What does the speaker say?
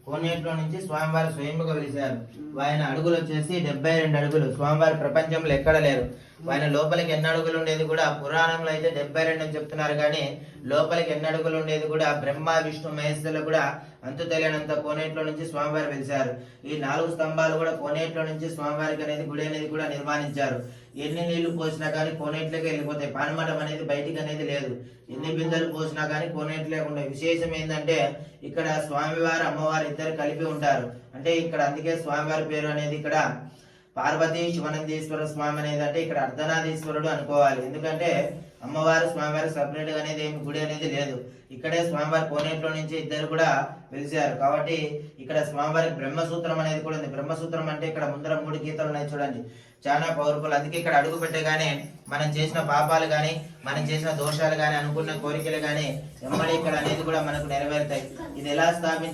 కోనేట్లో నుంచి స్వామివారు స్వయంగా వెలిశారు. ఆయన అడుగులు వచ్చేసి 72 అడుగులు. స్వామివారి ప్రపంచంలో ఎక్కడ లేరు. ఆయన లోపలికి ఎన్ని అడుగులు ఉండేది కూడా పురాణంలో అయితే 72 అని చెప్తున్నారు, కానీ లోపలికి ఎన్ని అడుగులు ఉండేది కూడా బ్రహ్మ విష్ణు మహేశ్వరులు కూడా అంతు తెలియనంత కోనేట్లో నుంచి స్వామివారు వెలిశారు. ఈ 4 స్తంభాలు కూడా కోనేట్లో నుంచి స్వామివారికి అనేది గుడి అనేది కూడా నిర్మాణించారు. ఎన్ని నీళ్లు పోసినా కానీ కోనేట్లోకి వెళ్ళిపోతాయి. పానమఠం అనేది బయటికి అనేది లేదు. ఎన్ని బిందెలు పోసినా కానీ కోనేట్లే ఉండే. విశేషం ఏంటంటే ఇక్కడ స్వామివారు అమ్మవారు ఇద్దరు కలిపి ఉంటారు. అంటే ఇక్కడ అందుకే స్వామివారి పేరు అనేది ఇక్కడ పార్వతీ శివనందీశ్వర స్వామి అనేది, అంటే ఇక్కడ అర్ధనాథీశ్వరుడు అనుకోవాలి. ఎందుకంటే అమ్మవారు స్వామివారి సపరేట్ గా అనేది ఏమి గుడి అనేది లేదు. ఇక్కడే స్వామివారి కోనేట్లో నుంచి ఇద్దరు కూడా వెలిసారు. కాబట్టి ఇక్కడ స్వామివారికి బ్రహ్మసూత్రం అనేది కూడా ఉంది. బ్రహ్మసూత్రం అంటే ఇక్కడ ముందర 3 గీతలు ఉన్నాయి చూడండి, చాలా పవర్ఫుల్. అందుకే ఇక్కడ అడుగు పెట్టగానే మనం చేసిన పాపాలు కానీ మనం చేసిన దోషాలు కానీ అనుకున్న కోరికలు కానీ ఎమ్మడి ఇక్కడ అనేది కూడా మనకు నెరవేరుతాయి. ఇది ఎలా స్థాపించారు